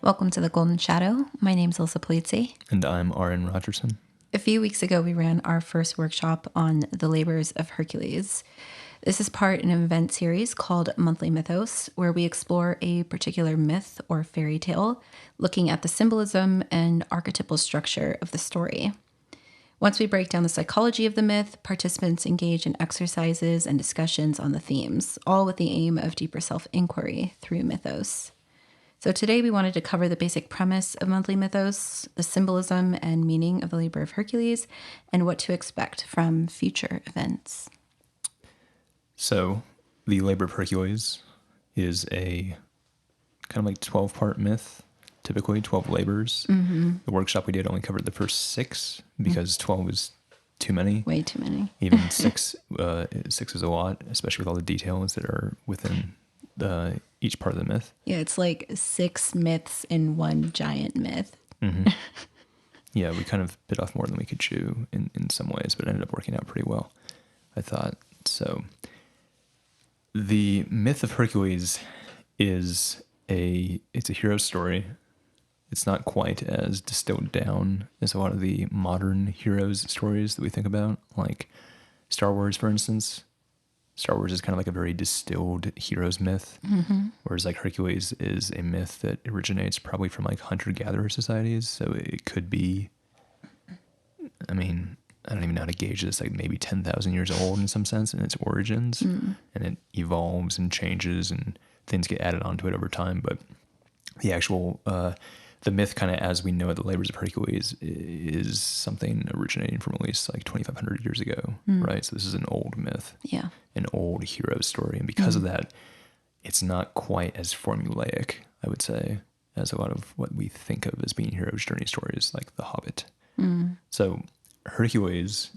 Welcome to the Golden Shadow. My name's Alyssa Polizzi. And I'm Arran Rogerson. A few weeks ago, we ran our first workshop on the labors of Hercules. This is part in an event series called Monthly Mythos, where we explore a particular myth or fairy tale, looking at the symbolism and archetypal structure of the story. Once we break down the psychology of the myth, participants engage in exercises and discussions on the themes, all with the aim of deeper self-inquiry through mythos. So today we wanted to cover the basic premise of Monthly Mythos, the symbolism and meaning of the labor of Hercules, and what to expect from future events. So, the labor of Hercules is a kind of like 12-part myth, typically 12 labors. Mm-hmm. The workshop we did only covered the first 6 because 12 is too many. Way too many. Even 6 is a lot, especially with all the details that are within each part of the myth. Yeah, it's like 6 myths in one giant myth. Mm-hmm. Yeah, we kind of bit off more than we could chew in some ways, but it ended up working out pretty well, I thought. So the myth of Hercules it's a hero story. It's not quite as distilled down as a lot of the modern heroes stories that we think about, like Star Wars, for instance. Star Wars is kind of like a very distilled heroes myth, whereas like Hercules is a myth that originates probably from like hunter-gatherer societies. So it could be, I mean, I don't even know how to gauge this, like maybe 10,000 years old in some sense in its origins, and it evolves and changes and things get added onto it over time. But the actual, the myth kind of as we know it, the labors of Hercules, is something originating from at least like 2,500 years ago, right? So this is an old myth, an old hero story. And because of that, it's not quite as formulaic, I would say, as a lot of what we think of as being hero's journey stories, like The Hobbit. So Hercules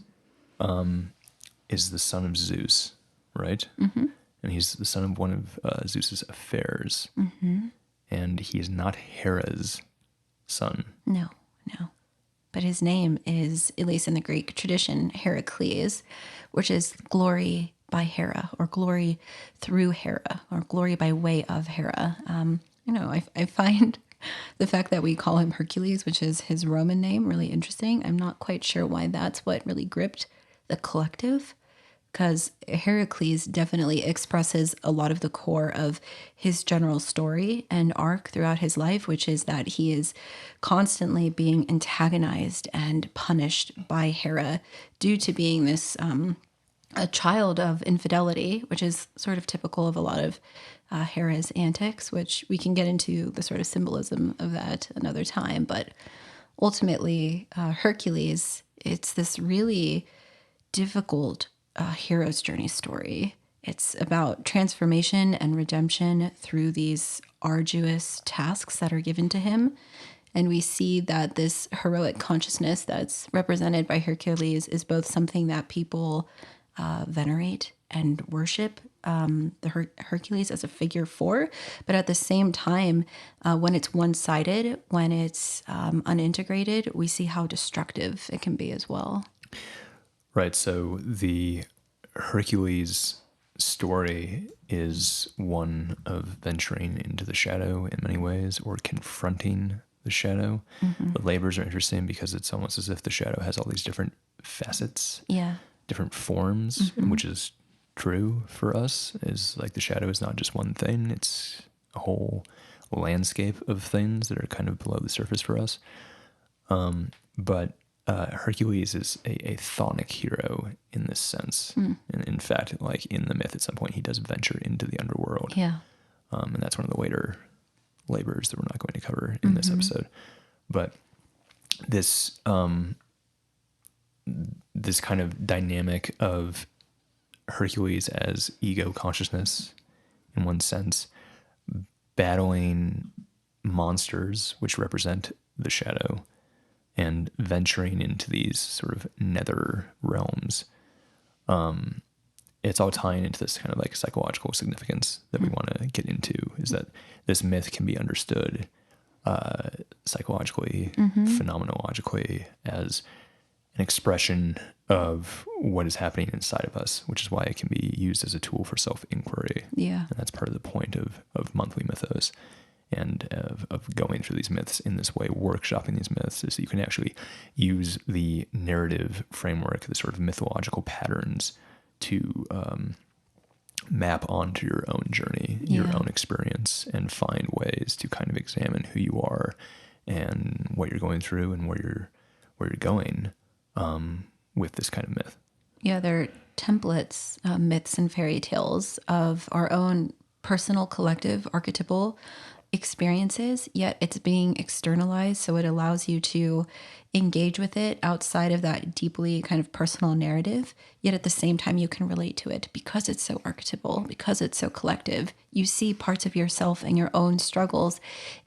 is the son of Zeus, right? And he's the son of one of Zeus's affairs. And he is not Hera's son. No. But his name is, at least in the Greek tradition, Heracles, which is glory by Hera, or glory through Hera, or glory by way of Hera. I find the fact that we call him Hercules, which is his Roman name, really interesting. I'm not quite sure why that's what really gripped the collective, because Heracles definitely expresses a lot of the core of his general story and arc throughout his life, which is that he is constantly being antagonized and punished by Hera due to being this a child of infidelity, which is sort of typical of a lot of Hera's antics, which we can get into the sort of symbolism of that another time. But ultimately, Hercules, it's this really difficult hero's journey story. It's about transformation and redemption through these arduous tasks that are given to him. And we see that this heroic consciousness that's represented by Hercules is both something that people venerate and worship the Hercules as a figure for, but at the same time, when it's one-sided, when it's unintegrated, we see how destructive it can be as well. Right, so the Hercules story is one of venturing into the shadow in many ways, or confronting the shadow. The labors are interesting because it's almost as if the shadow has all these different facets, different forms, which is true for us. Is like the shadow is not just one thing, it's a whole landscape of things that are kind of below the surface for us. But Hercules is a chthonic hero in this sense. And in fact, like in the myth, at some point, he does venture into the underworld. And that's one of the later labors that we're not going to cover in this episode. But this this kind of dynamic of Hercules as ego consciousness, in one sense, battling monsters, which represent the shadow, and venturing into these sort of nether realms. It's all tying into this kind of like psychological significance that we want to get into, is that this myth can be understood psychologically, phenomenologically, as an expression of what is happening inside of us, which is why it can be used as a tool for self-inquiry. Yeah. And that's part of the point of monthly mythos, and of going through these myths in this way, workshopping these myths, is that you can actually use the narrative framework, the sort of mythological patterns to map onto your own journey, your own experience, and find ways to kind of examine who you are and what you're going through and where you're going with this kind of myth. Yeah, they're templates, myths and fairy tales of our own personal, collective, archetypal experiences, yet it's being externalized. So it allows you to engage with it outside of that deeply kind of personal narrative. Yet at the same time, you can relate to it because it's so archetypal, because it's so collective. You see parts of yourself and your own struggles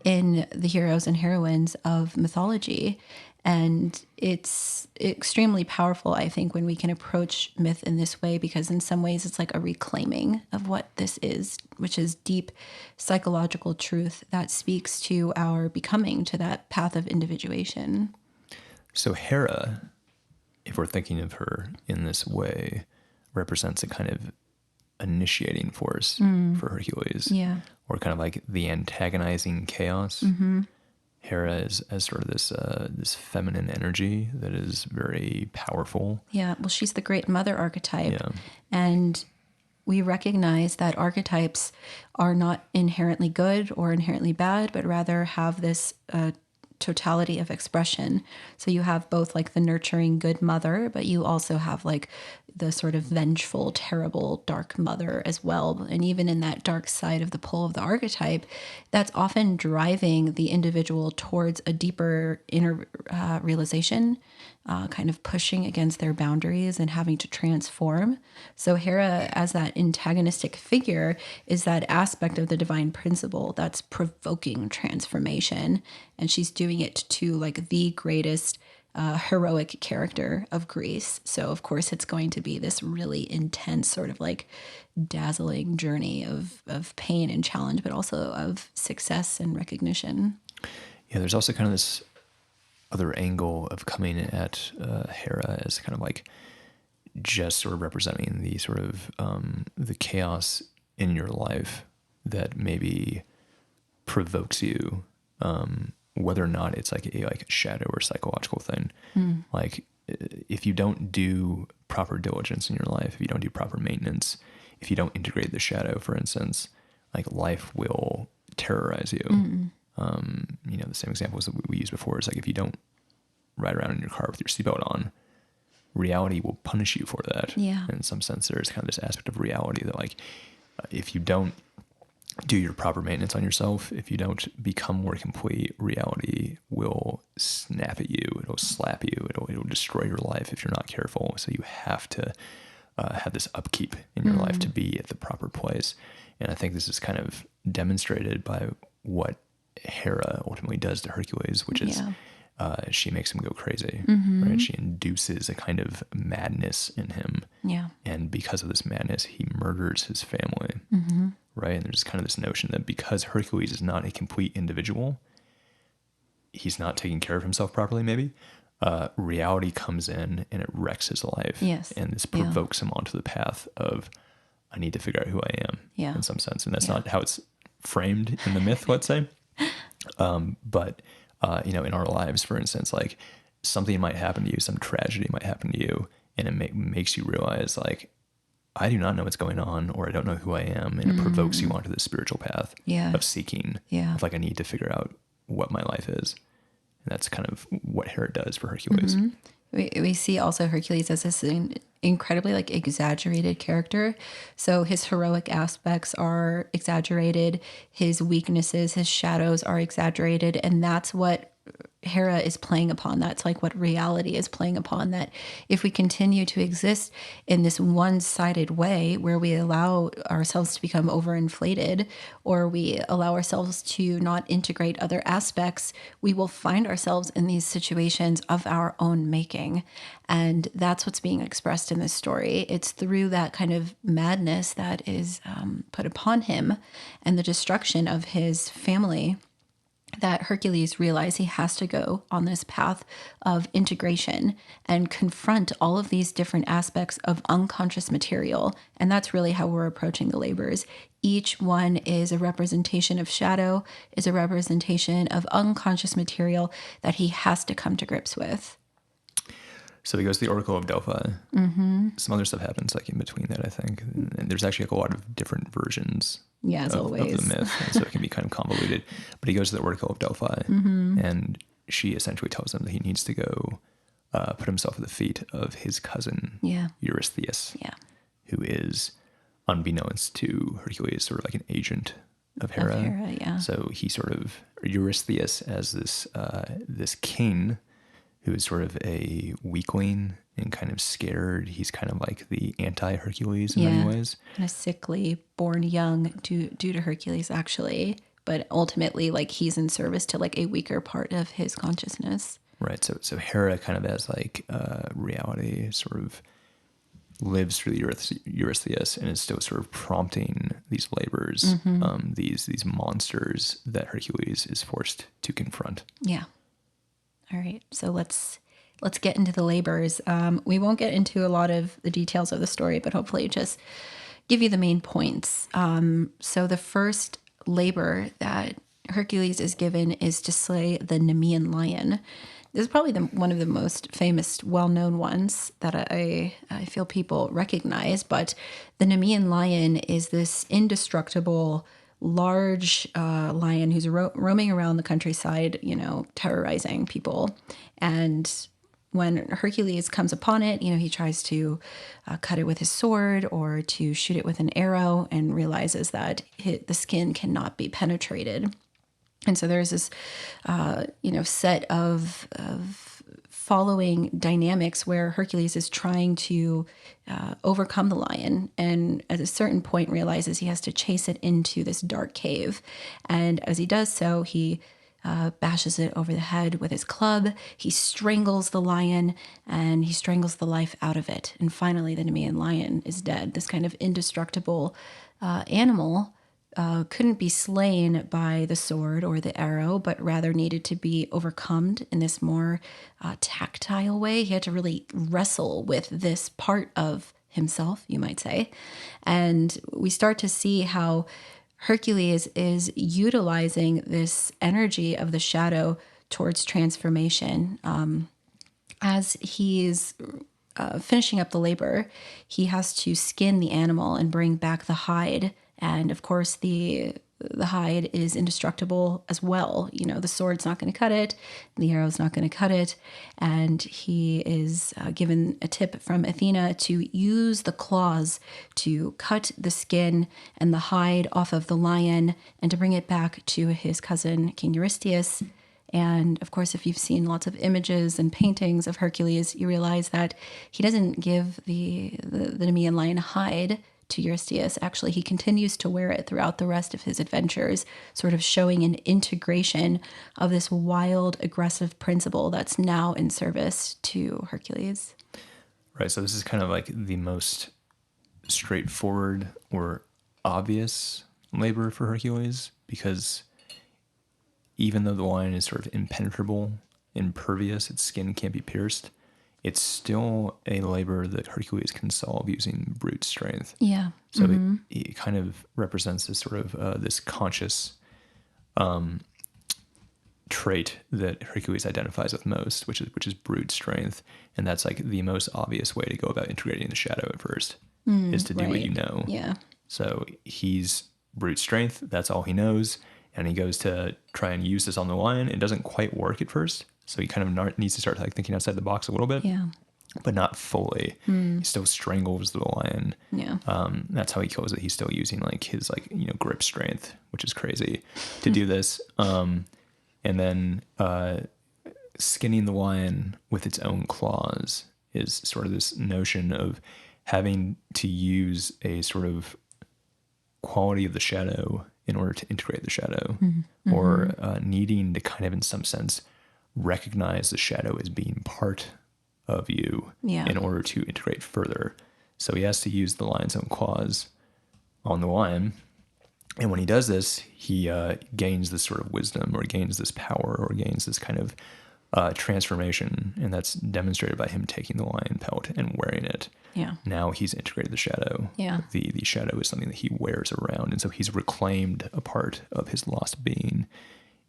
in the heroes and heroines of mythology. And it's extremely powerful, I think, when we can approach myth in this way, because in some ways it's like a reclaiming of what this is, which is deep psychological truth that speaks to our becoming, to that path of individuation. So Hera, if we're thinking of her in this way, represents a kind of initiating force for Hercules. Yeah. Or kind of like the antagonizing chaos. Hera is as sort of this feminine energy that is very powerful. Yeah, well, she's the great mother archetype. Yeah. And we recognize that archetypes are not inherently good or inherently bad, but rather have this totality of expression. So you have both like the nurturing good mother, but you also have like the sort of vengeful, terrible, dark mother as well. And even in that dark side of the pole of the archetype, that's often driving the individual towards a deeper inner realization, kind of pushing against their boundaries and having to transform. So Hera, as that antagonistic figure, is that aspect of the divine principle that's provoking transformation. And she's doing it to like the greatest heroic character of Greece. So of course it's going to be this really intense sort of like dazzling journey of pain and challenge, but also of success and recognition. Yeah, there's also kind of this other angle of coming at Hera as kind of like just sort of representing the sort of the chaos in your life that maybe provokes you, whether or not it's like a shadow or psychological thing. Like if you don't do proper diligence in your life, if you don't do proper maintenance, if you don't integrate the shadow, for instance, like life will terrorize you. The same examples that we used before is like if you don't ride around in your car with your seatbelt on, reality will punish you for that. Yeah. In some sense, there's kind of this aspect of reality that like if you don't do your proper maintenance on yourself, if you don't become more complete, reality will snap at you. It'll slap you. It'll destroy your life if you're not careful. So you have to have this upkeep in your life to be at the proper place. And I think this is kind of demonstrated by what Hera ultimately does to Hercules, which is she makes him go crazy, right? She induces a kind of madness in him. Yeah. And because of this madness, he murders his family, right? And there's kind of this notion that because Hercules is not a complete individual, he's not taking care of himself properly, maybe, reality comes in and it wrecks his life. Yes. And this provokes him onto the path of, I need to figure out who I am in some sense. And that's not how it's framed in the myth, let's say. But in our lives, for instance, like something might happen to you, some tragedy might happen to you, and it makes you realize like, I do not know what's going on, or I don't know who I am. And it provokes you onto the spiritual path of seeking, of like, I need to figure out what my life is. And that's kind of what Hera does for Hercules. We see also Hercules as this incredibly like exaggerated character. So his heroic aspects are exaggerated. His weaknesses, his shadows are exaggerated. And that's what Hera is playing upon. That's like what reality is playing upon, that if we continue to exist in this one-sided way where we allow ourselves to become overinflated, or we allow ourselves to not integrate other aspects, we will find ourselves in these situations of our own making. And that's what's being expressed in this story. It's through that kind of madness that is put upon him and the destruction of his family that Hercules realized he has to go on this path of integration and confront all of these different aspects of unconscious material. And that's really how we're approaching the labors. Each one is a representation of shadow, is a representation of unconscious material that he has to come to grips with. So he goes to the Oracle of Delphi. Mm-hmm. Some other stuff happens like in between that, I think. And there's actually like a lot of different versions Yeah, as of always. the myth. And so it can be kind of convoluted. But he goes to the Oracle of Delphi, and she essentially tells him that he needs to go put himself at the feet of his cousin, Yeah. Eurystheus, Yeah. who is, unbeknownst to Hercules, sort of like an agent of Hera. Of Hera, yeah. So he sort of, Eurystheus as this king who is sort of a weakling and kind of scared. He's kind of like the anti-Hercules in many ways. Kind of sickly, born young due to Hercules, actually. But ultimately, like, he's in service to like a weaker part of his consciousness. Right. So Hera kind of as like reality sort of lives through Eurystheus and is still sort of prompting these labors, these monsters that Hercules is forced to confront. Yeah. All right. So let's get into the labors. We won't get into a lot of the details of the story, but hopefully just give you the main points. So the first labor that Hercules is given is to slay the Nemean lion. This is probably one of the most famous, well-known ones that I feel people recognize. But the Nemean lion is this indestructible, large lion who's roaming around the countryside, terrorizing people. And when Hercules comes upon it, he tries to cut it with his sword or to shoot it with an arrow, and realizes that the skin cannot be penetrated. And so there's this, set of following dynamics where Hercules is trying to overcome the lion, and at a certain point realizes he has to chase it into this dark cave. And as he does so, he bashes it over the head with his club. He strangles the lion, and he strangles the life out of it. And finally, the Nemean lion is dead. This kind of indestructible animal couldn't be slain by the sword or the arrow, but rather needed to be overcome in this more tactile way. He had to really wrestle with this part of himself, you might say. And we start to see how Hercules is utilizing this energy of the shadow towards transformation. As he's finishing up the labor, he has to skin the animal and bring back the hide. And of course, the hide is indestructible as well. The sword's not going to cut it, the arrow's not going to cut it. And he is given a tip from Athena to use the claws to cut the skin and the hide off of the lion and to bring it back to his cousin, King Eurystheus. And of course, if you've seen lots of images and paintings of Hercules, you realize that he doesn't give the Nemean lion hide to Eurystheus. Actually, he continues to wear it throughout the rest of his adventures, sort of showing an integration of this wild, aggressive principle that's now in service to Hercules. Right. So this is kind of like the most straightforward or obvious labor for Hercules, because even though the lion is sort of impenetrable, impervious, its skin can't be pierced, it's still a labor that Hercules can solve using brute strength. Yeah. So it kind of represents this sort of this conscious trait that Hercules identifies with most, which is brute strength, and that's like the most obvious way to go about integrating the shadow at first, is to do what you know. Yeah. So he's brute strength. That's all he knows, and he goes to try and use this on the lion. It doesn't quite work at first. So he kind of needs to start like thinking outside the box a little bit, but not fully. He still strangles the lion. Yeah. That's how he kills it. He's still using like his grip strength, which is crazy, to do this. And then skinning the lion with its own claws is sort of this notion of having to use a sort of quality of the shadow in order to integrate the shadow, or needing to kind of, in some sense, recognize the shadow as being part of you in order to integrate further. So he has to use the lion's own claws on the lion, And when he does this, he gains this sort of wisdom, or gains this power, or gains this kind of transformation. And that's demonstrated by him taking the lion pelt and wearing it. Yeah. Now he's integrated the shadow. Yeah. The shadow is something that he wears around. And so he's reclaimed a part of his lost being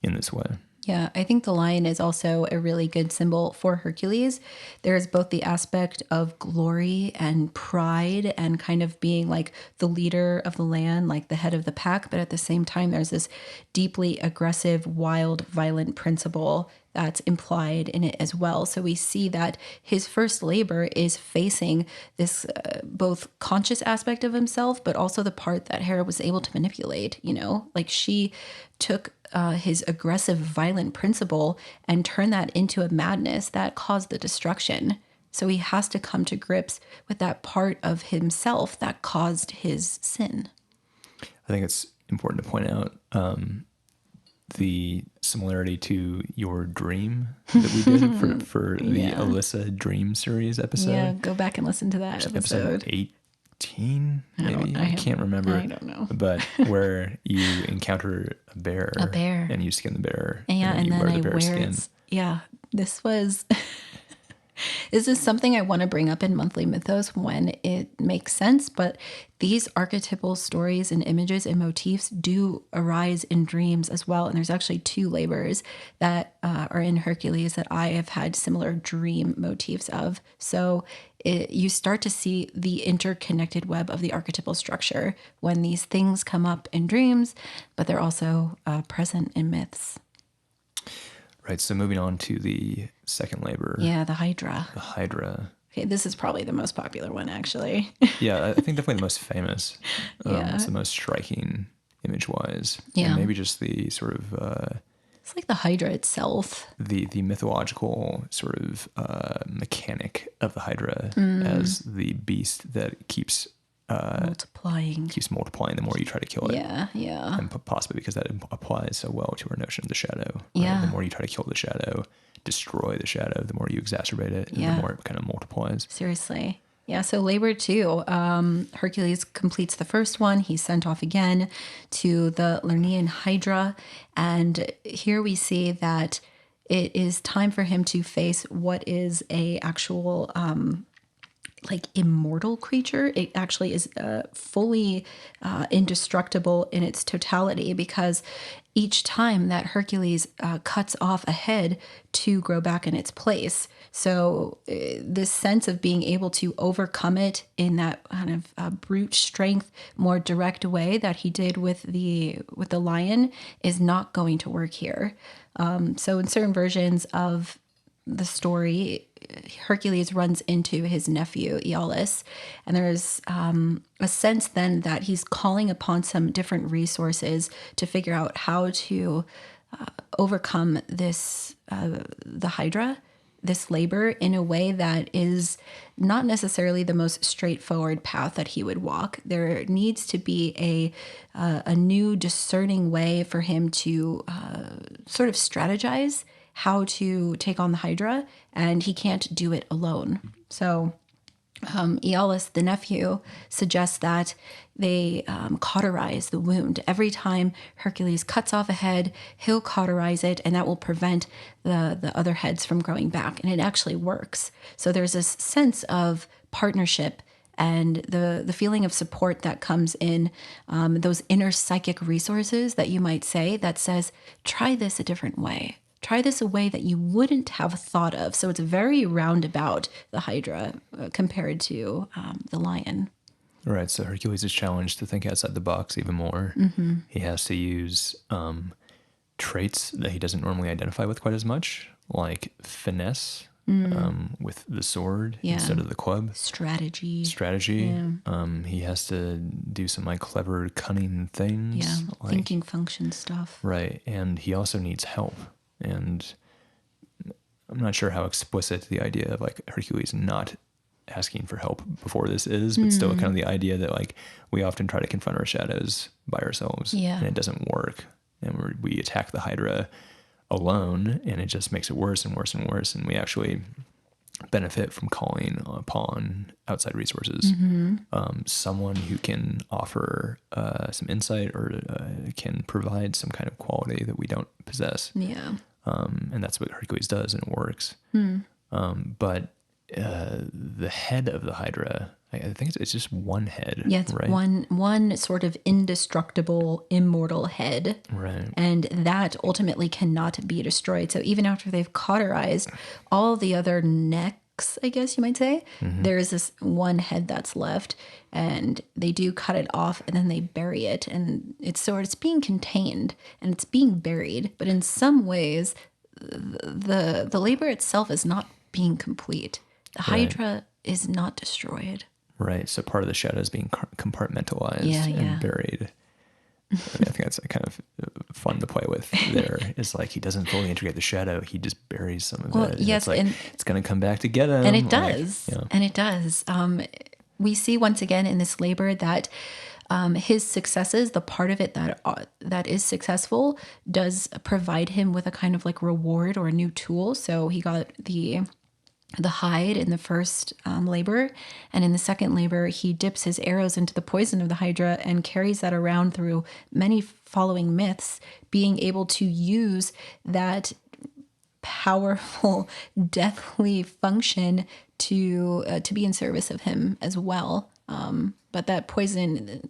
in this way. Yeah, I think the lion is also a really good symbol for Hercules. There's both the aspect of glory and pride and kind of being like the leader of the land, like the head of the pack. But at the same time, there's this deeply aggressive, wild, violent principle that's implied in it as well. So we see that his first labor is facing this both conscious aspect of himself, but also the part that Hera was able to manipulate, like she took his aggressive, violent principle and turned that into a madness that caused the destruction. So he has to come to grips with that part of himself that caused his sin. I think it's important to point out the similarity to your dream that we did for the Alyssa Dream series episode. Yeah, go back and listen to that episode. 18, maybe? I can't remember. I don't know. But where you encounter a bear. A bear. And you skin the bear. Yeah, and then I wear it. Yeah, this is something I want to bring up in Monthly Mythos when it makes sense, but these archetypal stories and images and motifs do arise in dreams as well. And there's actually 2 labors that are in Hercules that I have had similar dream motifs of. So you start to see the interconnected web of the archetypal structure when these things come up in dreams, but they're also present in myths. Right, so moving on to the second labor. Yeah, the Hydra. The Hydra. Okay, this is probably the most popular one, actually. Yeah, I think definitely the most famous. Yeah. It's the most striking image-wise. Yeah. And maybe just the sort of... it's like the Hydra itself. The mythological sort of mechanic of the Hydra as the beast that keeps multiplying the more you try to kill it. Yeah. And possibly because that applies so well to our notion of the shadow. Right? Yeah. The more you try to kill the shadow, destroy the shadow, the more you exacerbate it, and the more it kind of multiplies. Seriously. Yeah, so labor 2, Hercules completes the first one. He's sent off again to the Lernaean Hydra. And here we see that it is time for him to face what is a actual immortal creature. It actually is fully indestructible in its totality, because each time that Hercules cuts off a head, 2 grow back in its place. So this sense of being able to overcome it in that kind of brute strength, more direct way that he did with the lion is not going to work here. So in certain versions of the story, Hercules runs into his nephew, Aeolus, and there's a sense then that he's calling upon some different resources to figure out how to overcome this, the Hydra, this labor, in a way that is not necessarily the most straightforward path that he would walk. There needs to be a new discerning way for him to sort of strategize how to take on the Hydra, and he can't do it alone. So Aeolus, the nephew, suggests that they cauterize the wound. Every time Hercules cuts off a head, he'll cauterize it, and that will prevent the other heads from growing back. And it actually works. So there's this sense of partnership and the feeling of support that comes in those inner psychic resources that you might say that says, try this a different way. Try this a way that you wouldn't have thought of. So it's very roundabout, the Hydra, compared to the lion. Right. So Hercules is challenged to think outside the box even more. Mm-hmm. He has to use traits that he doesn't normally identify with quite as much, like finesse with the sword instead of the club. Strategy. Yeah. He has to do some clever, cunning things. Yeah. Thinking function stuff. Right. And he also needs help. And I'm not sure how explicit the idea of Hercules not asking for help before this is, but still kind of the idea that we often try to confront our shadows by ourselves, and it doesn't work, and we attack the Hydra alone, and it just makes it worse and worse and worse, and we actually benefit from calling upon outside resources. Someone who can offer some insight or can provide some kind of quality that we don't possess. Yeah. And that's what Hercules does, and it works. But the head of the Hydra, I think it's just one head. Yeah, it's right? one sort of indestructible, immortal head. Right. And that ultimately cannot be destroyed. So even after they've cauterized all the other necks, I guess you might say, there is this one head that's left, and they do cut it off and then they bury it. And it's being contained and it's being buried. But in some ways, the labor itself is not being complete. The Hydra is not destroyed. Right. So part of the shadow is being compartmentalized and buried. I think that's kind of fun to play with there. It's like he doesn't fully integrate the shadow. He just buries some of it. And yes. It's like, it's going to come back to get him. And it does. And it does. We see once again in this labor that his successes, the part of it that is successful, does provide him with a kind of like reward or a new tool. So he got the hide in the first labor, and in the second labor he dips his arrows into the poison of the Hydra and carries that around through many following myths, being able to use that powerful deathly function to be in service of him as well. But that poison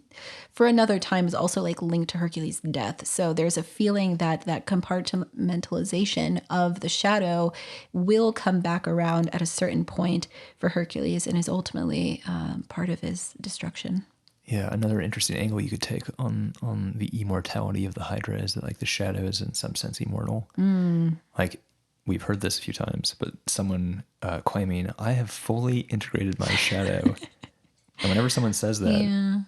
for another time is also like linked to Hercules' death. So there's a feeling that compartmentalization of the shadow will come back around at a certain point for Hercules and is ultimately part of his destruction. Yeah, another interesting angle you could take on the immortality of the Hydra is that like the shadow is in some sense immortal. Like we've heard this a few times, but someone claiming, I have fully integrated my shadow. And whenever someone says that,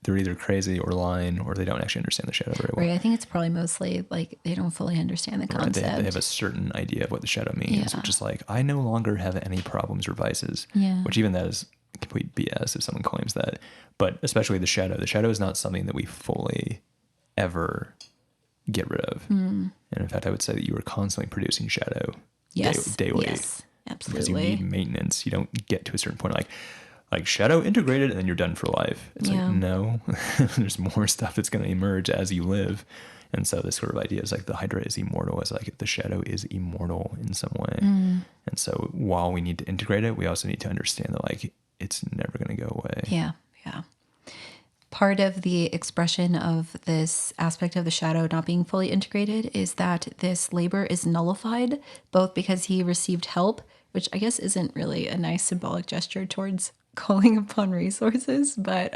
they're either crazy or lying, or they don't actually understand the shadow very well. Right. I think it's probably mostly like they don't fully understand the concept. Right. They have a certain idea of what the shadow means, which is like, I no longer have any problems or vices. Which even that is complete BS if someone claims that. But especially the shadow. The shadow is not something that we fully ever get rid of. And in fact, I would say that you are constantly producing shadow daily. Yes, absolutely. Because you need maintenance. You don't get to a certain point like shadow integrated and then you're done for life. It's like, no, there's more stuff that's going to emerge as you live. And so this sort of idea is like the Hydra is immortal, as like the shadow is immortal in some way. And so while we need to integrate it, we also need to understand that like it's never going to go away. Yeah. Part of the expression of this aspect of the shadow not being fully integrated is that this labor is nullified, both because he received help, which I guess isn't really a nice symbolic gesture towards calling upon resources, but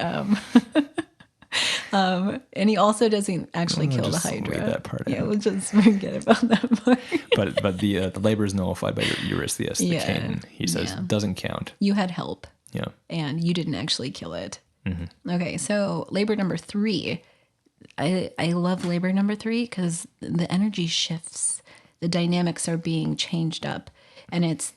and he also doesn't actually kill the Hydra. Leave that part yeah, out. we'll just forget about that part. but the labor is nullified by Eurystheus, the king. He says doesn't count. You had help. Yeah. And you didn't actually kill it. Okay, so labor number 3. I love labor number 3 because the energy shifts. The dynamics are being changed up. And it's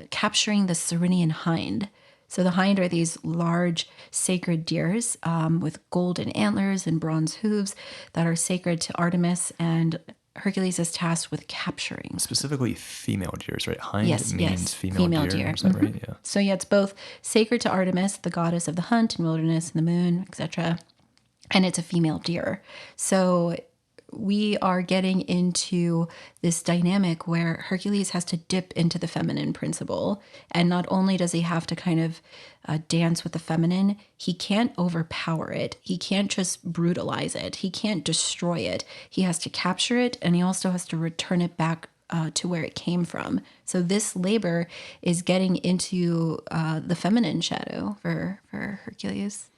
capturing the Cyrenian hind. So the hind are these large sacred deers with golden antlers and bronze hooves that are sacred to Artemis, and Hercules is tasked with capturing. Specifically female deers, right? Hind means female deer. Is Mm-hmm. that right? Yeah. So yeah, it's both sacred to Artemis, the goddess of the hunt and wilderness and the moon, etc. And it's a female deer. So we are getting into this dynamic where Hercules has to dip into the feminine principle. And not only does he have to kind of dance with the feminine, he can't overpower it. He can't just brutalize it. He can't destroy it. He has to capture it, and he also has to return it back to where it came from. So this labor is getting into the feminine shadow for Hercules.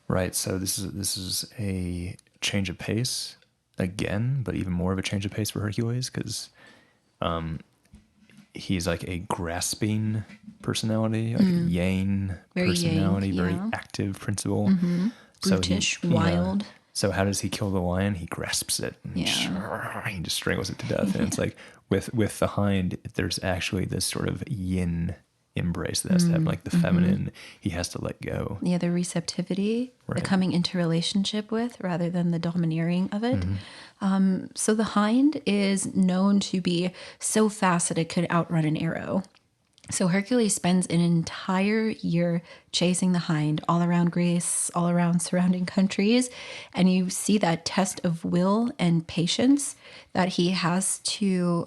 Right. So this is a change of pace again, but even more of a change of pace for Hercules because he's like a grasping personality, like a yang Very personality, yang, very active principle. Brutish, So wild. So how does he kill the lion? He grasps it and he just strangles it to death. And it's like with the hind, there's actually this sort of yin embrace that has to happen, like the feminine, he has to let go. Yeah, the receptivity, the coming into relationship with, rather than the domineering of it. So the hind is known to be so fast that it could outrun an arrow. So Hercules spends an entire year chasing the hind all around Greece, all around surrounding countries. And you see that test of will and patience that he has to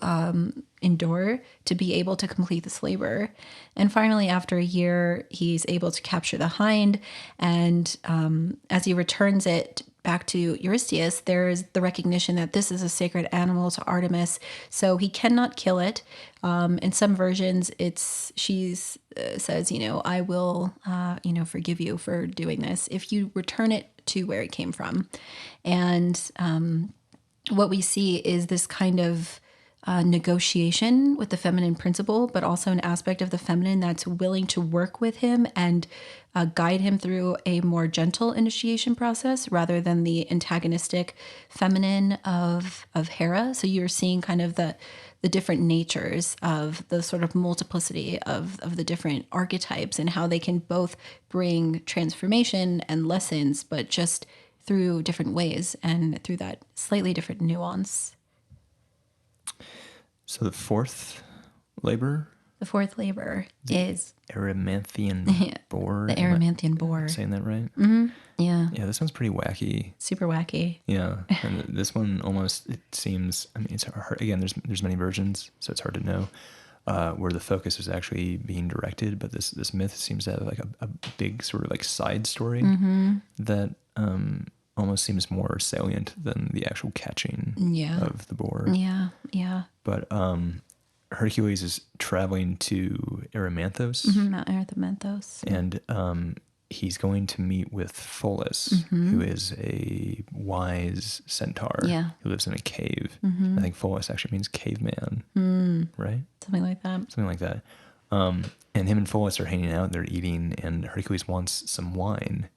endure to be able to complete this labor. And finally, after a year, he's able to capture the hind. And as he returns it back to Eurystheus, there is the recognition that this is a sacred animal to Artemis, so he cannot kill it. In some versions, she's says, I will, forgive you for doing this if you return it to where it came from. And what we see is this kind of negotiation with the feminine principle, but also an aspect of the feminine that's willing to work with him and guide him through a more gentle initiation process rather than the antagonistic feminine of Hera. So you're seeing kind of the different natures of the sort of multiplicity of the different archetypes and how they can both bring transformation and lessons, but just through different ways and through that slightly different nuance. So the fourth labor? The fourth labor is Erymanthian boar. the Erymanthian boar. Saying that right? Mm-hmm. Yeah. Yeah, this one's pretty wacky. Super wacky. Yeah, and this one almost, it seems, I mean, it's hard. Again, there's many versions, so it's hard to know where the focus is actually being directed, but this myth seems to have like a big sort of like side story that almost seems more salient than the actual catching of the boar. Yeah, yeah. But Hercules is traveling to Erymanthos. Mount Erymanthos. And he's going to meet with Pholus, who is a wise centaur who lives in a cave. I think Pholus actually means caveman, right? Something like that. Something like that. And him and Pholus are hanging out, they're eating, and Hercules wants some wine.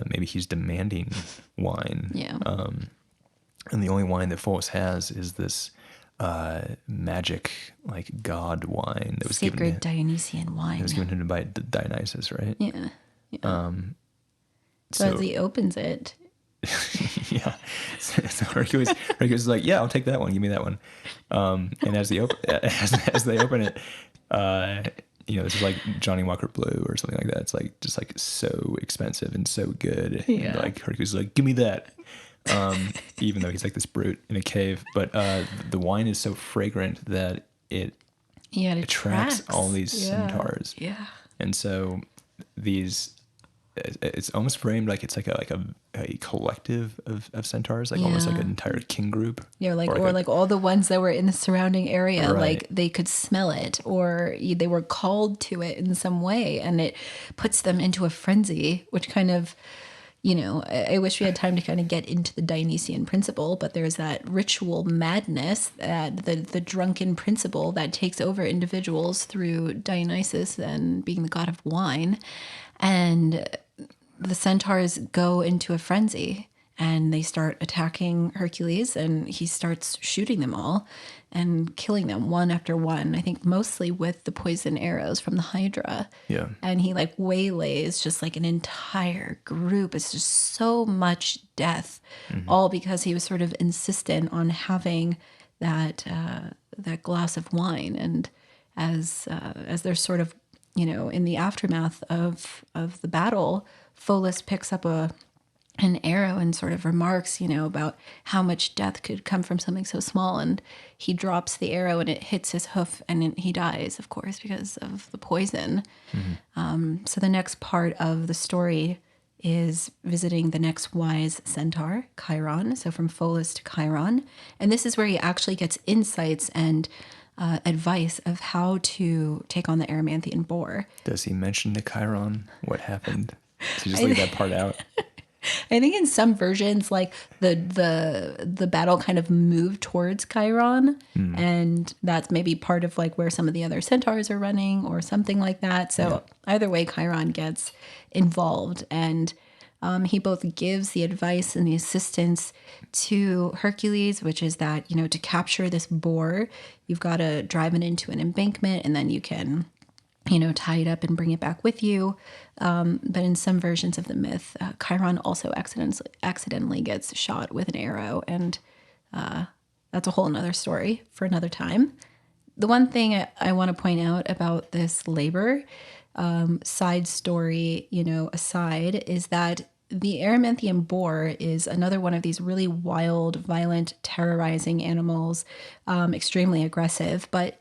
Maybe he's demanding wine. Yeah. And the only wine that Pholus has is this magic, like god wine that was sacred Dionysian wine. It was given to him by Dionysus, right? Yeah. So as he opens it, yeah. So Hercules is like, yeah, I'll take that one. Give me that one. And as they open it, this is like Johnny Walker Blue or something like that. It's like just like so expensive and so good. Yeah. And like Hercules is like, give me that. Even though he's like this brute in a cave, but the wine is so fragrant that it attracts all these centaurs. Yeah. And so it's almost framed like it's like a collective of centaurs, like almost like an entire king group. Yeah, like all the ones that were in the surrounding area, like they could smell it or they were called to it in some way, and it puts them into a frenzy, which kind of, I wish we had time to kind of get into the Dionysian principle, but there's that ritual madness, that the drunken principle that takes over individuals through Dionysus and being the god of wine. And the centaurs go into a frenzy and they start attacking Hercules, and he starts shooting them all and killing them one after one, I think mostly with the poison arrows from the Hydra. Yeah. And he like waylays just like an entire group. It's just so much death, all because he was sort of insistent on having that glass of wine. And as they're sort of, in the aftermath of the battle, Pholus picks up an arrow and sort of remarks, about how much death could come from something so small. And he drops the arrow and it hits his hoof and he dies, of course, because of the poison. So the next part of the story is visiting the next wise centaur, Chiron. So from Pholus to Chiron. And this is where he actually gets insights and advice of how to take on the Erymanthian boar. Does he mention to Chiron what happened? To just leave that part out? I think in some versions, like the battle kind of moved towards Chiron, and that's maybe part of like where some of the other centaurs are running or something like that. So either way, Chiron gets involved, and he both gives the advice and the assistance to Hercules, which is that, to capture this boar, you've got to drive it into an embankment, and then you can tie it up and bring it back with you. But in some versions of the myth, Chiron also accidentally gets shot with an arrow, and that's a whole another story for another time. the one thing I want to point out about this labor, side story, aside, is that the Arramanthian boar is another one of these really wild, violent, terrorizing animals, extremely aggressive, but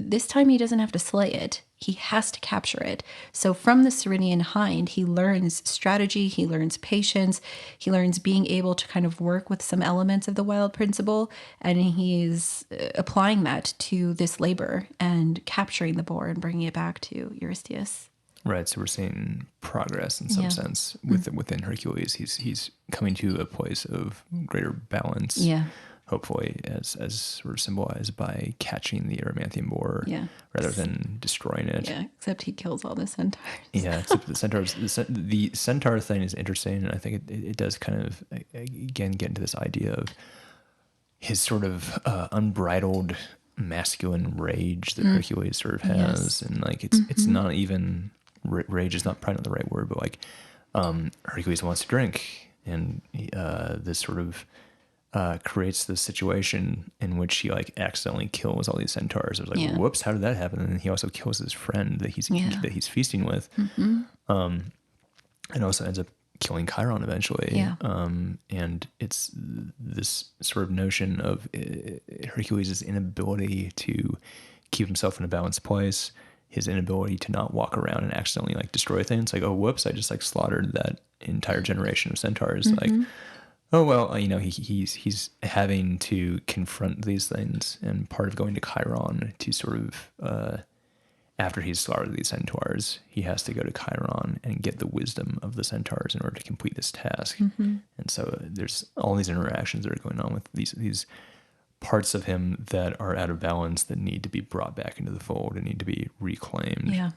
this time he doesn't have to slay it. He has to capture it. So from the Cyrenian hind, he learns strategy, he learns patience, he learns being able to kind of work with some elements of the wild principle, and he's applying that to this labor and capturing the boar and bringing it back to Eurystheus. Right, so we're seeing progress in some sense within Hercules. He's coming to a place of greater balance. Yeah. Hopefully, as sort of symbolized by catching the Arramanthian boar rather than destroying it. Yeah, except he kills all the centaurs. Yeah, except the centaurs. The centaur thing is interesting, and I think it does kind of, again, get into this idea of his sort of unbridled masculine rage that Hercules sort of has. And like it's not even, rage is not probably not the right word, but like Hercules wants to drink, and this sort of creates this situation in which he like accidentally kills all these centaurs. It was like, whoops, how did that happen? And then he also kills his friend that he's feasting with, and also ends up killing Chiron eventually. Yeah. And it's this sort of notion of Hercules' inability to keep himself in a balanced place, his inability to not walk around and accidentally like destroy things. Like, oh, whoops, I just like slaughtered that entire generation of centaurs. Like, oh, well, he's having to confront these things, and part of going to Chiron to sort of, after he's slaughtered these centaurs, he has to go to Chiron and get the wisdom of the centaurs in order to complete this task. And so there's all these interactions that are going on with these parts of him that are out of balance that need to be brought back into the fold and need to be reclaimed. Yeah.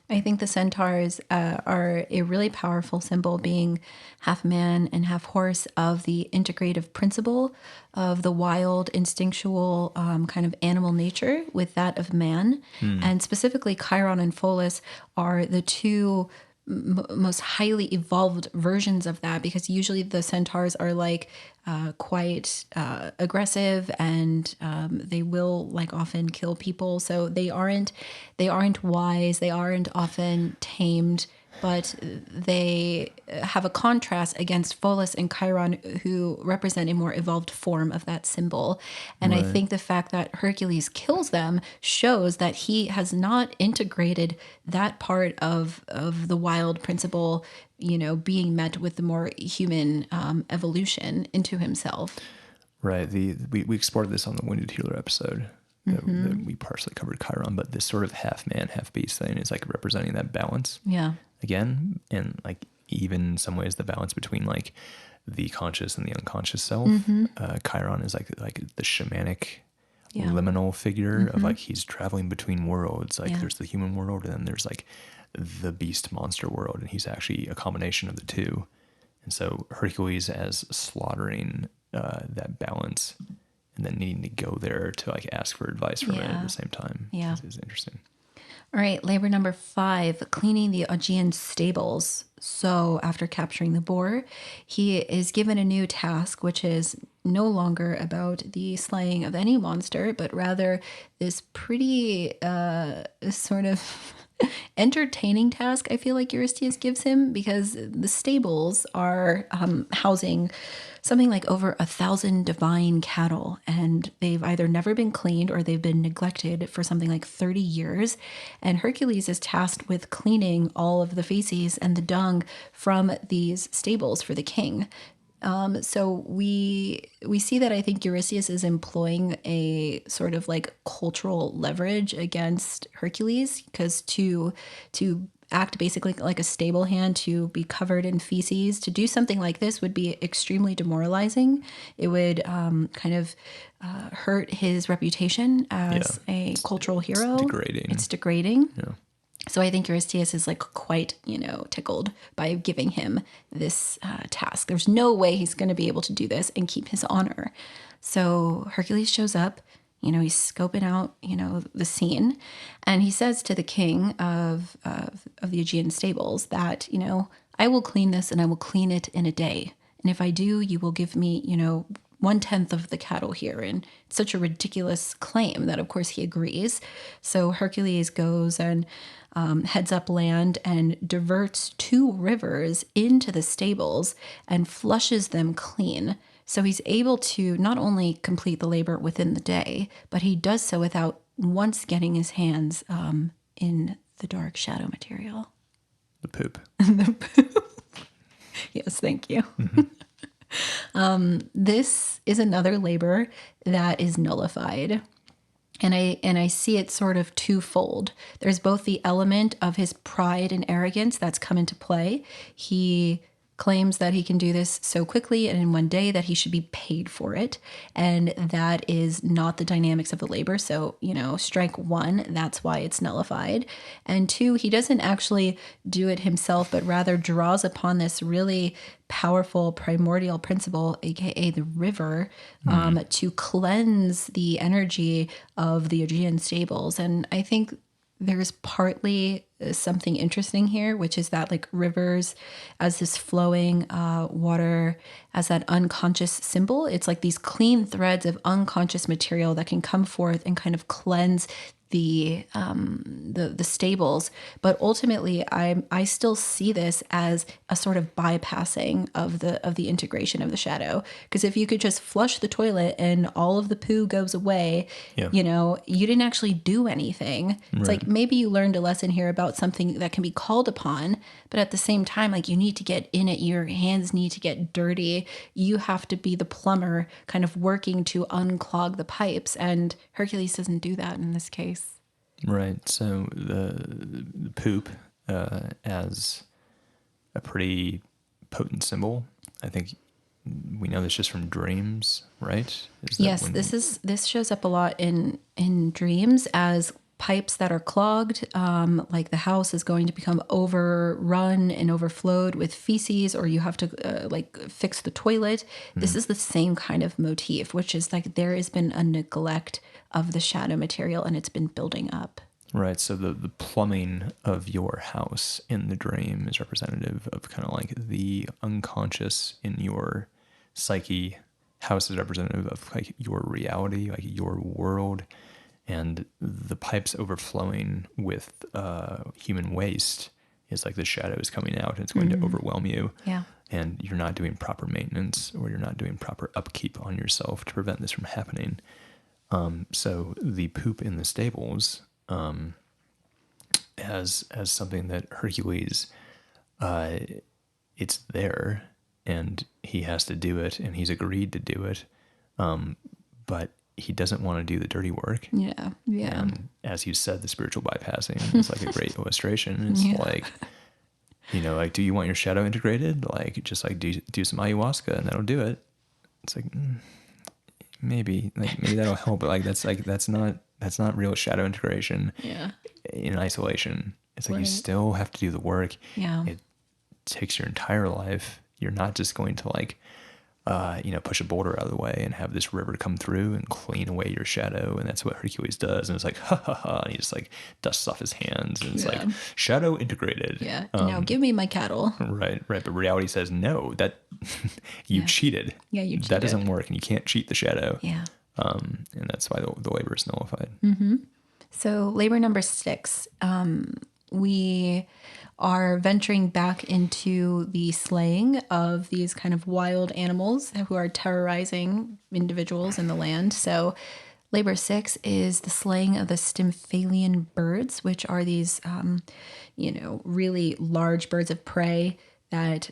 I think the centaurs are a really powerful symbol, being half man and half horse, of the integrative principle of the wild, instinctual kind of animal nature with that of man. And specifically, Chiron and Pholus are the two most highly evolved versions of that, because usually the centaurs are like quite aggressive, and they will like often kill people. So they aren't wise. They aren't often tamed, but they have a contrast against Pholus and Chiron, who represent a more evolved form of that symbol. And I think the fact that Hercules kills them shows that he has not integrated that part of the wild principle, being met with the more human evolution into himself. Right. We explored this on the Wounded Healer episode. That we partially covered Chiron, but this sort of half man, half beast thing is like representing that balance. Yeah. Again, and like even in some ways the balance between like the conscious and the unconscious self. Chiron is like the shamanic liminal figure of like he's traveling between worlds. Like there's the human world, and then there's like the beast monster world, and he's actually a combination of the two. And so Hercules as slaughtering that balance and then needing to go there to like ask for advice from it at the same time is interesting. All right, labor number 5, cleaning the Augean stables. So after capturing the boar, he is given a new task, which is no longer about the slaying of any monster, but rather this pretty sort of entertaining task, I feel like Eurystheus gives him, because the stables are housing something like over 1,000 divine cattle, and they've either never been cleaned or they've been neglected for something like 30 years. And Hercules is tasked with cleaning all of the feces and the dung from these stables for the king. So we see that I think Eurystheus is employing a sort of like cultural leverage against Hercules, because to act basically like a stable hand, to be covered in feces, to do something like this would be extremely demoralizing. It would kind of hurt his reputation as a cultural hero. It's degrading. Yeah. So I think Eurystheus is like quite, tickled by giving him this task. There's no way he's going to be able to do this and keep his honor. So Hercules shows up, he's scoping out, the scene, and he says to the king of the Augean stables that, I will clean this and I will clean it in a day. And if I do, you will give me, 1/10 of the cattle here. And it's such a ridiculous claim that, of course, he agrees. So Hercules goes and heads up land and diverts 2 rivers into the stables and flushes them clean. So he's able to not only complete the labor within the day, but he does so without once getting his hands in the dark shadow material. The poop. Yes, thank you. This is another labor that is nullified. And I see it sort of twofold. There's both the element of his pride and arrogance that's come into play. He claims that he can do this so quickly and in one day that he should be paid for it. And that is not the dynamics of the labor. So, strike 1, that's why it's nullified. And 2, he doesn't actually do it himself, but rather draws upon this really powerful primordial principle, aka the river, to cleanse the energy of the Aegean stables. And I think there's partly something interesting here, which is that like rivers as this flowing water, as that unconscious symbol, it's like these clean threads of unconscious material that can come forth and kind of cleanse the stables. But ultimately I still see this as a sort of bypassing of the integration of the shadow, because if you could just flush the toilet and all of the poo goes away, Yeah. you didn't actually do anything. It's like maybe you learned a lesson here about something that can be called upon, but at the same time, like, you need to get in it, your hands need to get dirty, you have to be the plumber kind of working to unclog the pipes, and Hercules doesn't do that in this case. Right. So the poop as a pretty potent symbol. I think we know this just from dreams, right? Yes, this shows up a lot in dreams as pipes that are clogged, like the house is going to become overrun and overflowed with feces, or you have to fix the toilet. This is the same kind of motif, which is like there has been a neglect of the shadow material and it's been building up. Right. So the plumbing of your house in the dream is representative of kind of like the unconscious in your psyche. House is representative of like your reality, like your world. And the pipes overflowing with human waste is like the shadow is coming out and it's going to overwhelm you. Yeah. And you're not doing proper maintenance, or you're not doing proper upkeep on yourself to prevent this from happening. So the poop in the stables, as something that Hercules, it's there and he has to do it and he's agreed to do it. But he doesn't want to do the dirty work. Yeah. Yeah. And as you said, the spiritual bypassing is like a great illustration. It's like, like, do you want your shadow integrated? Like, just like do some ayahuasca and that'll do it. It's like, maybe that'll help, but that's not real shadow integration. Yeah. In isolation. It's like Right. you still have to do the work. Yeah. It takes your entire life. You're not just going to push a boulder out of the way and have this river come through and clean away your shadow. And that's what Hercules does. And it's like, ha ha ha. And he just like dusts off his hands and it's like shadow integrated. Yeah. Now give me my cattle. Right. But reality says, no, that you cheated. Yeah, you cheated. That doesn't work and you can't cheat the shadow. Yeah. And that's why the labor is nullified. So labor number 6, we are venturing back into the slaying of these kind of wild animals who are terrorizing individuals in the land. So labor 6 is the slaying of the Stymphalian birds, which are these, really large birds of prey that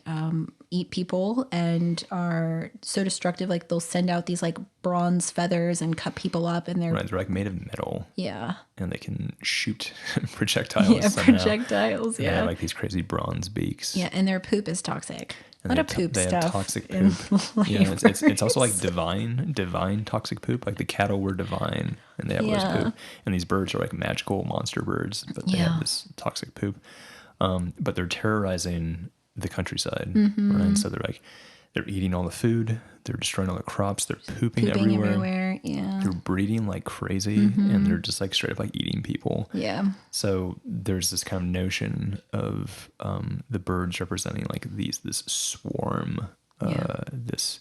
eat people and are so destructive. Like they'll send out these like bronze feathers and cut people up, and they're like made of metal. Yeah. And they can shoot projectiles. Yeah, somehow. projectiles. And Yeah. they have like these crazy bronze beaks. Yeah, and their poop is toxic. And A lot of poop they stuff. have toxic in poop. Yeah, it's also like flavors. divine toxic poop. Like the cattle were divine and they have this poop. And these birds are like magical monster birds, but they have this toxic poop. But they're terrorizing the countryside, right? So they're eating all the food, they're destroying all the crops, they're pooping everywhere. Yeah. They're breeding like crazy, and they're just like straight up like eating people. Yeah. So there's this kind of notion of the birds representing like this swarm, this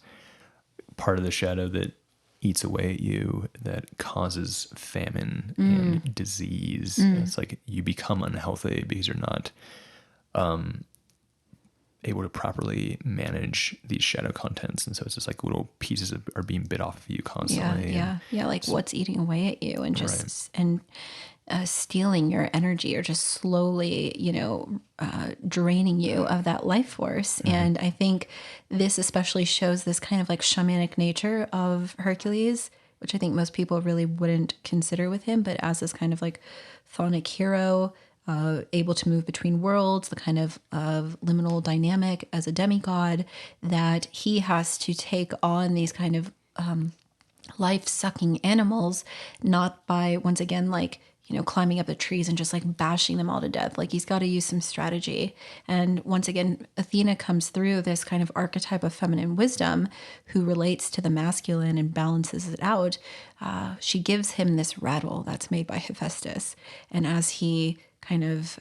part of the shadow that eats away at you, that causes famine and disease. It's like you become unhealthy because you're not able to properly manage these shadow contents. And so it's just like little pieces are being bit off of you constantly. Yeah. Like what's eating away at you and just, and stealing your energy or just slowly, draining you of that life force. And I think this especially shows this kind of like shamanic nature of Hercules, which I think most people really wouldn't consider with him, but as this kind of like chthonic hero, able to move between worlds, the kind of liminal dynamic as a demigod, that he has to take on these kind of life-sucking animals, not by, once again, like, climbing up the trees and just like bashing them all to death. Like he's got to use some strategy. And once again, Athena comes through this kind of archetype of feminine wisdom who relates to the masculine and balances it out. She gives him this rattle that's made by Hephaestus. And as he kind of,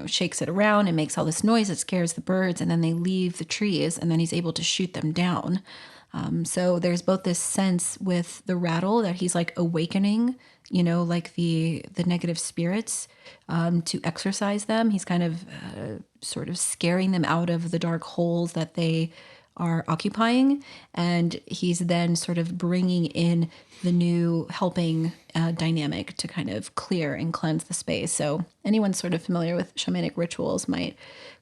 shakes it around and makes all this noise, it scares the birds, and then they leave the trees, and then he's able to shoot them down. So there's both this sense with the rattle that he's like awakening, like the negative spirits, to exorcise them. He's kind of sort of scaring them out of the dark holes that they are occupying. And he's then sort of bringing in the new helping dynamic to kind of clear and cleanse the space. So anyone sort of familiar with shamanic rituals might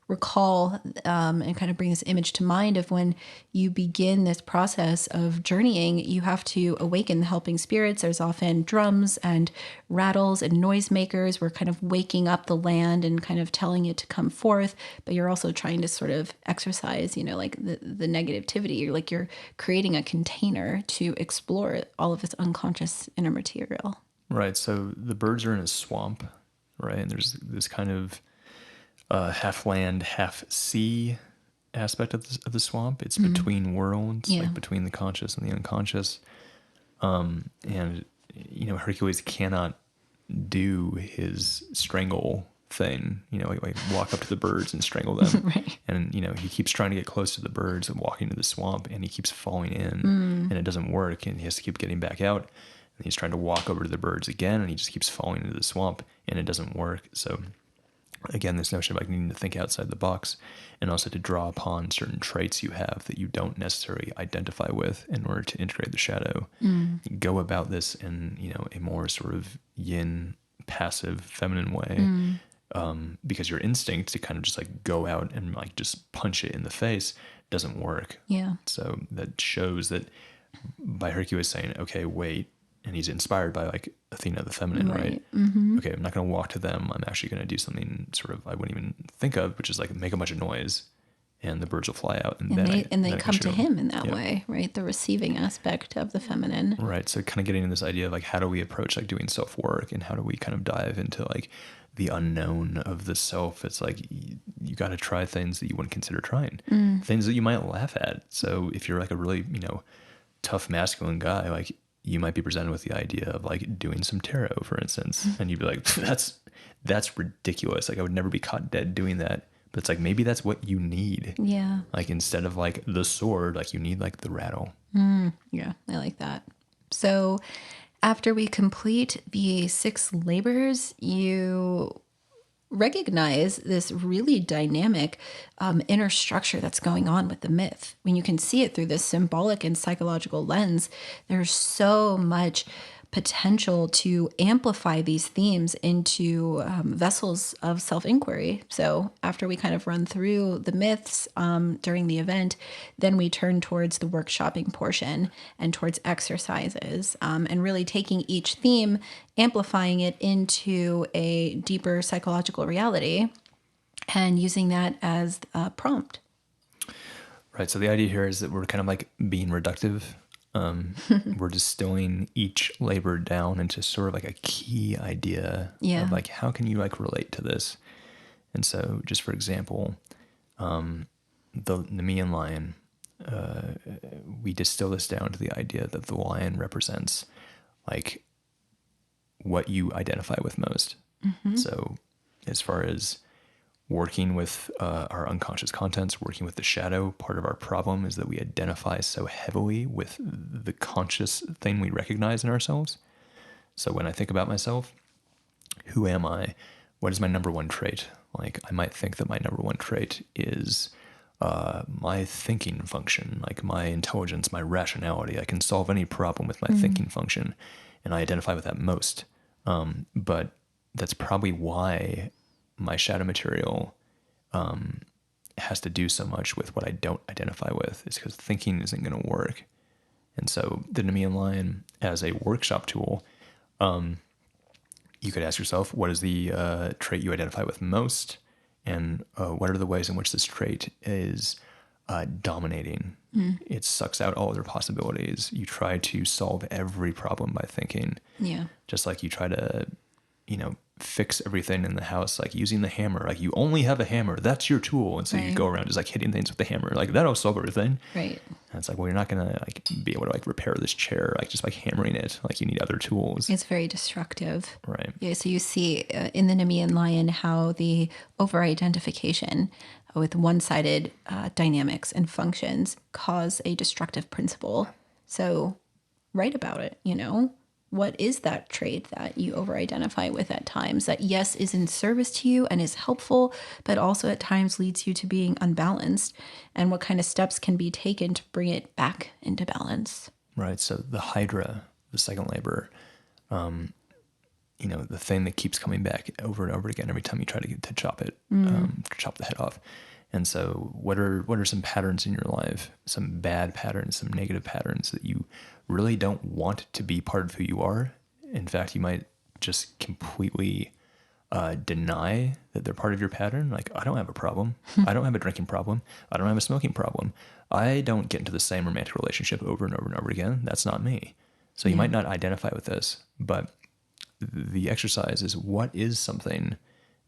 recall and kind of bring this image to mind of when you begin this process of journeying, you have to awaken the helping spirits. There's often drums and rattles and noisemakers. We're kind of waking up the land and kind of telling it to come forth, but you're also trying to sort of exercise, like the negativity. You're creating a container to explore all of this unconscious inner material. Right. So the birds are in a swamp, right? And there's this kind of half land, half sea aspect of the swamp. It's between worlds, like between the conscious and the unconscious. And Hercules cannot do his strangle thing, like walk up to the birds and strangle them. Right. And, he keeps trying to get close to the birds and walking to the swamp, and he keeps falling in and it doesn't work. And he has to keep getting back out, and he's trying to walk over to the birds again, and he just keeps falling into the swamp and it doesn't work. So again, this notion of like needing to think outside the box, and also to draw upon certain traits you have that you don't necessarily identify with in order to integrate the shadow. Go about this in, a more sort of yin, passive, feminine way, because your instinct to kind of just like go out and like just punch it in the face doesn't work. Yeah. So that shows that by Hercules saying, okay, wait, and he's inspired by like Athena, the feminine, right? Okay, I'm not going to walk to them. I'm actually going to do something sort of I wouldn't even think of, which is like make a bunch of noise, and the birds will fly out, and they come to him in that way, right? The receiving aspect of the feminine, right? So kind of getting into this idea of like how do we approach like doing self work, and how do we kind of dive into like the unknown of the self. It's like you got to try things that you wouldn't consider trying, things that you might laugh at. So if you're like a really tough masculine guy, like you might be presented with the idea of like doing some tarot, for instance, and you'd be like, that's ridiculous. Like I would never be caught dead doing that. But it's like, maybe that's what you need. Yeah. Like instead of like the sword, like you need like the rattle. Yeah, I like that. So after we complete the 6 labors, you recognize this really dynamic inner structure that's going on with the myth. When you can see it through this symbolic and psychological lens, there's so much potential to amplify these themes into vessels of self-inquiry. So after we kind of run through the myths during the event, then we turn towards the workshopping portion and towards exercises, and really taking each theme, amplifying it into a deeper psychological reality and using that as a prompt. Right. So the idea here is that we're kind of like being reductive. We're distilling each labor down into sort of like a key idea of like, how can you like relate to this? And so just for example, the Nemean lion, we distill this down to the idea that the lion represents like what you identify with most. So as far as working with our unconscious contents, working with the shadow. Part of our problem is that we identify so heavily with the conscious thing we recognize in ourselves. So when I think about myself, who am I? What is my number one trait? Like, I might think that my number one trait is my thinking function, like my intelligence, my rationality. I can solve any problem with my thinking function, and I identify with that most. But that's probably why my shadow material has to do so much with what I don't identify with, is because thinking isn't going to work. And so the Nemean Lion as a workshop tool, you could ask yourself, what is the trait you identify with most? And what are the ways in which this trait is dominating? It sucks out all other possibilities. You try to solve every problem by thinking. Yeah. Just like you try to, fix everything in the house, like using the hammer. Like, you only have a hammer. That's your tool. And so you go around just like hitting things with the hammer. Like, that'll solve everything. Right. And it's like, well, you're not going to like be able to like repair this chair, like just by hammering it. Like, you need other tools. It's very destructive. Right. Yeah. So you see in the Nemean Lion how the over-identification with one-sided dynamics and functions cause a destructive principle. So write about it, What is that trait that you over-identify with at times that, yes, is in service to you and is helpful, but also at times leads you to being unbalanced? And what kind of steps can be taken to bring it back into balance? Right. So the Hydra, the second labor, the thing that keeps coming back over and over again every time you try to chop it, chop the head off. And so what are some patterns in your life, some bad patterns, some negative patterns that you really don't want to be part of who you are? In fact, you might just completely deny that they're part of your pattern. Like, I don't have a problem. I don't have a drinking problem. I don't have a smoking problem. I don't get into the same romantic relationship over and over and over again. That's not me. So you might not identify with this, but the exercise is, what is something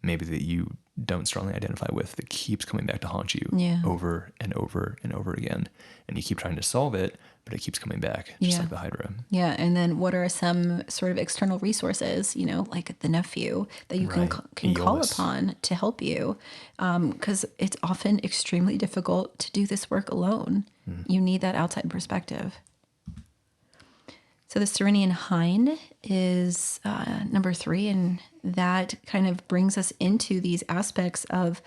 maybe that you don't strongly identify with that keeps coming back to haunt you over and over and over again. And you keep trying to solve it, but it keeps coming back, just like the Hydra. Yeah. And then what are some sort of external resources, like the nephew that you can call upon to help you? Because it's often extremely difficult to do this work alone. You need that outside perspective. So the Serenian Hind is number 3, and that kind of brings us into these aspects of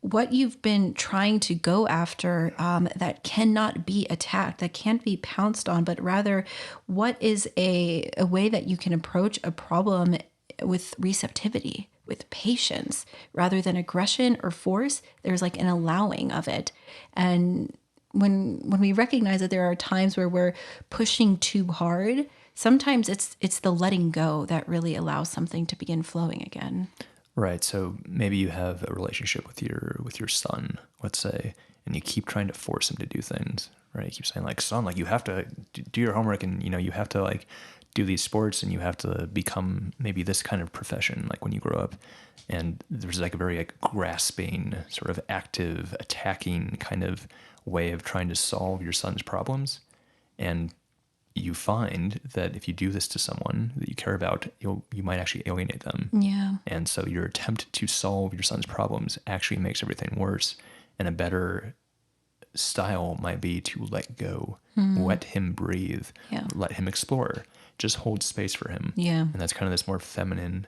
what you've been trying to go after that cannot be attacked, that can't be pounced on, but rather what is a way that you can approach a problem with receptivity, with patience, rather than aggression or force. There's like an allowing of it. And when we recognize that there are times where we're pushing too hard, sometimes it's the letting go that really allows something to begin flowing again. Right. So maybe you have a relationship with your son, let's say, and you keep trying to force him to do things. Right. You keep saying, like, son, like, you have to do your homework, and you have to like do these sports, and you have to become maybe this kind of profession, like when you grow up. And there's like a very like grasping, sort of active, attacking kind of way of trying to solve your son's problems. And you find that if you do this to someone that you care about, you might actually alienate them. Yeah. And so your attempt to solve your son's problems actually makes everything worse. And a better style might be to let go, let him breathe, let him explore, just hold space for him. Yeah. And that's kind of this more feminine,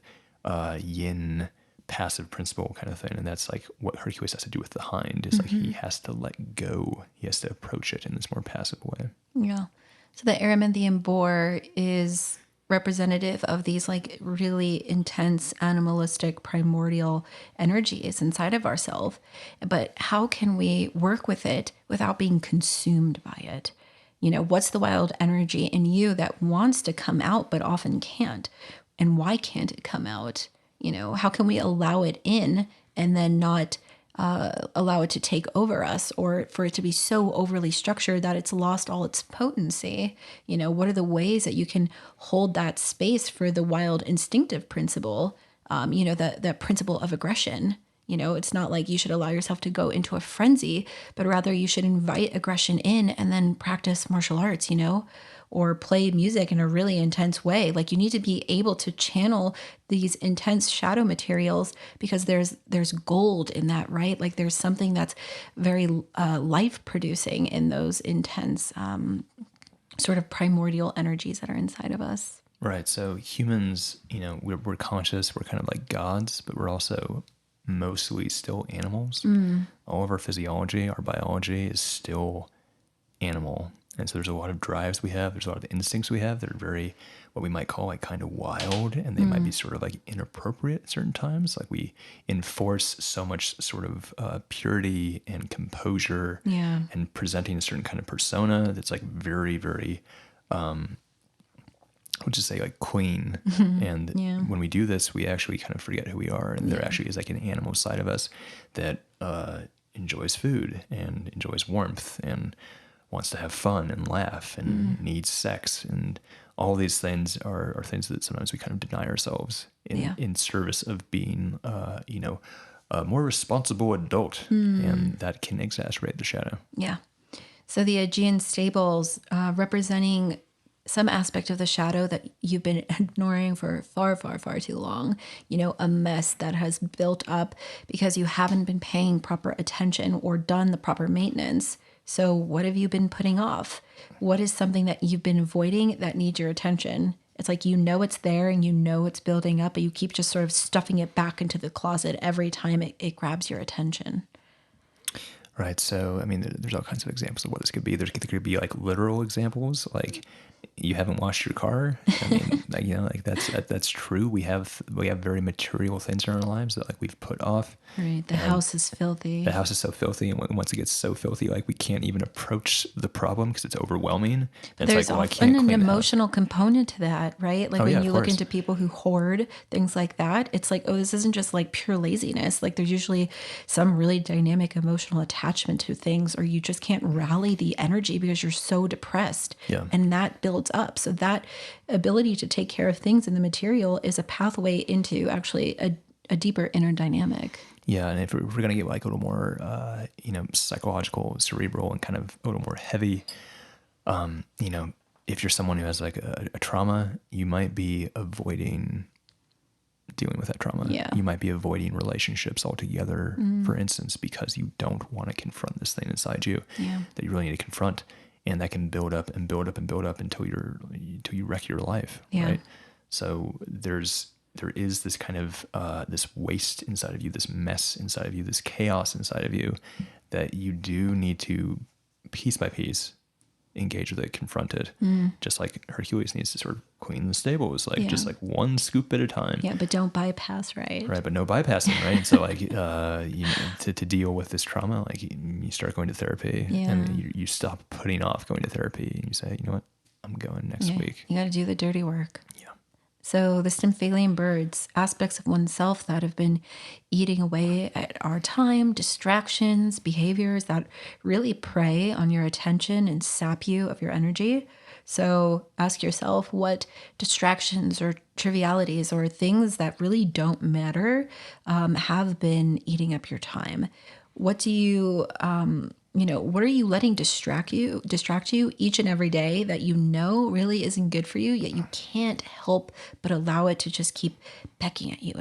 yin, passive principle kind of thing. And that's like what Hercules has to do with the hind, is like he has to let go. He has to approach it in this more passive way. Yeah. So the Araminthian boar is representative of these like really intense animalistic primordial energies inside of ourselves. But how can we work with it without being consumed by it? What's the wild energy in you that wants to come out but often can't? And why can't it come out? How can we allow it in and then not allow it to take over us, or for it to be so overly structured that it's lost all its potency? What are the ways that you can hold that space for the wild instinctive principle, the principle of aggression, It's not like you should allow yourself to go into a frenzy, but rather you should invite aggression in and then practice martial arts, or play music in a really intense way. Like, you need to be able to channel these intense shadow materials, because there's gold in that, right? Like, there's something that's very life producing in those intense sort of primordial energies that are inside of us. Right. So humans, we're conscious, we're kind of like gods, but we're also mostly still animals. All of our physiology, our biology is still animal. And so there's a lot of drives we have, there's a lot of instincts we have that are very, what we might call like kind of wild, and they might be sort of like inappropriate at certain times. Like, we enforce so much sort of purity and composure, and presenting a certain kind of persona that's like very, very, we'll just say like clean. And when we do this, we actually kind of forget who we are. And there actually is like an animal side of us that enjoys food and enjoys warmth and wants to have fun and laugh and needs sex. And all these things are things that sometimes we kind of deny ourselves in service of being, a more responsible adult. And that can exacerbate the shadow. Yeah. So the Aegean stables representing some aspect of the shadow that you've been ignoring for far, far, far too long, a mess that has built up because you haven't been paying proper attention or done the proper maintenance. So what have you been putting off? What is something that you've been avoiding that needs your attention? It's like, it's there and it's building up, but you keep just sort of stuffing it back into the closet every time it grabs your attention. Right. So, I mean, there's all kinds of examples of what this could be. There could be like literal examples, like you haven't washed your car. I mean, like that's true. We have very material things in our lives that like we've put off. Right. The house is filthy. The house is so filthy, and once it gets so filthy, like we can't even approach the problem because it's overwhelming. And there's often an emotional component to that, right? Like when you look into people who hoard things like that, it's like, oh, this isn't just like pure laziness. Like, there's usually some really dynamic emotional attachment to things, or you just can't rally the energy because you're so depressed. Yeah. And that builds up. So that ability to take care of things in the material is a pathway into actually a deeper inner dynamic. Yeah, and if we're going to get like a little more, psychological, cerebral, and kind of a little more heavy, if you're someone who has like a trauma, you might be avoiding dealing with that trauma. Yeah. You might be avoiding relationships altogether, for instance, because you don't want to confront this thing inside you that you really need to confront. And that can build up and build up and build up until you wreck your life. Yeah. Right. So there is this kind of this waste inside of you, this mess inside of you, this chaos inside of you that you do need to, piece by piece, engage with it, confront it. Just like Hercules needs to sort of clean the stables, like just like one scoop at a time. Yeah, but don't bypass, right? Right, but no bypassing, right? And so like to deal with this trauma, like you start going to therapy, and you stop putting off going to therapy, and you say, you know what, I'm going next week. You got to do the dirty work. Yeah. So the Stymphalian birds, aspects of oneself that have been eating away at our time, distractions, behaviors that really prey on your attention and sap you of your energy. So ask yourself, what distractions or trivialities or things that really don't matter have been eating up your time? What do you, what are you letting distract you each and every day that really isn't good for you, yet you can't help but allow it to just keep pecking at you,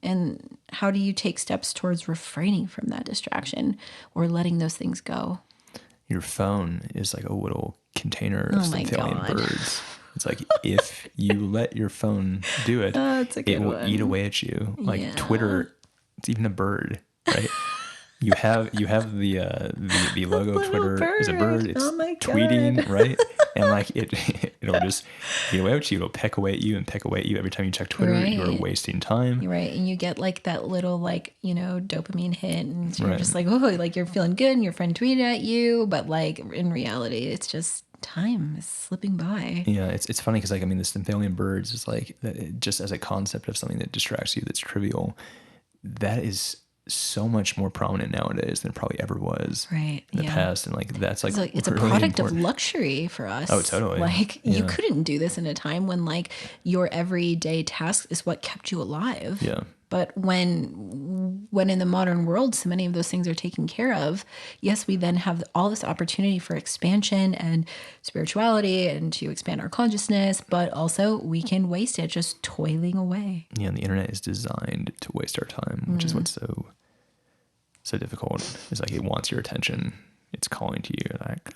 And how do you take steps towards refraining from that distraction or letting those things go? Your phone is like a little container of Stymphalian birds. It's like, if you let your phone do it, it will eat away at you. Like Twitter, it's even a bird, right? You have the logo of Twitter is a bird. It's tweeting, right? And like it'll just eat away at you. It'll peck away at you and peck away at you every time you check Twitter. Right. You are wasting time. You're right, and you get like that little dopamine hit, and so you're just like, oh, like you're feeling good, and your friend tweeted at you, but like in reality, it's just time is slipping by. Yeah, it's funny because the Stymphalian birds is like, just as a concept of something that distracts you, that's trivial, that is so much more prominent nowadays than it probably ever was in the past. And like, that's like, it's really a product important. Of luxury for us. Oh, totally. Like you couldn't do this in a time when like your everyday task is what kept you alive. Yeah. But when in the modern world, so many of those things are taken care of, yes, we then have all this opportunity for expansion and spirituality and to expand our consciousness, but also we can waste it just toiling away. Yeah, and the internet is designed to waste our time, which is what's so difficult. It's like it wants your attention. It's calling to you, like,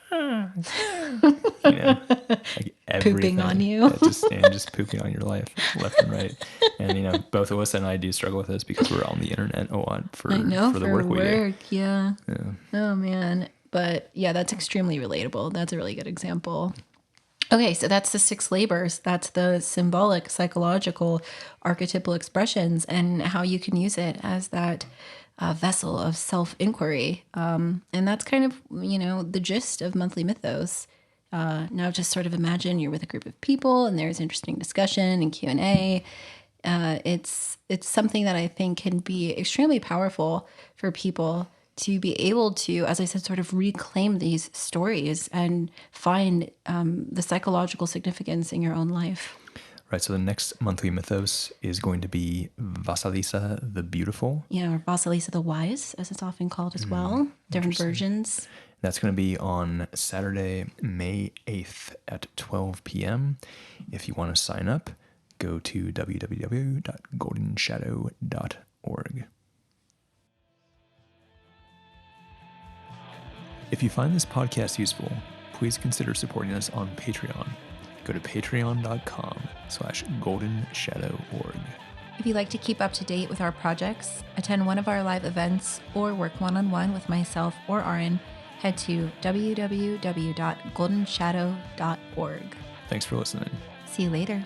like everything. Pooping on you. Just pooping on your life, left and right. And both Alyssa and I do struggle with this because we're on the internet a lot for the work we do. Yeah. Oh man, but yeah, that's extremely relatable. That's a really good example. Okay, so that's the 6 labors. That's the symbolic, psychological, archetypal expressions and how you can use it as that vessel of self-inquiry. And that's kind of, the gist of monthly mythos. Now just sort of imagine you're with a group of people and there's interesting discussion and Q&A. It's something that I think can be extremely powerful for people to be able to, as I said, sort of reclaim these stories and find the psychological significance in your own life. Right, so the next monthly mythos is going to be Vasilisa the Beautiful. Yeah, or Vasilisa the Wise, as it's often called as well. Different versions. That's going to be on Saturday, May 8th at 12 p.m. If you want to sign up, go to www.goldenshadow.org. If you find this podcast useful, please consider supporting us on Patreon. Go to patreon.com/goldenshadow.org. If you'd like to keep up to date with our projects, attend one of our live events, or work one-on-one with myself or Arran, head to www.goldenshadow.org. Thanks for listening. See you later.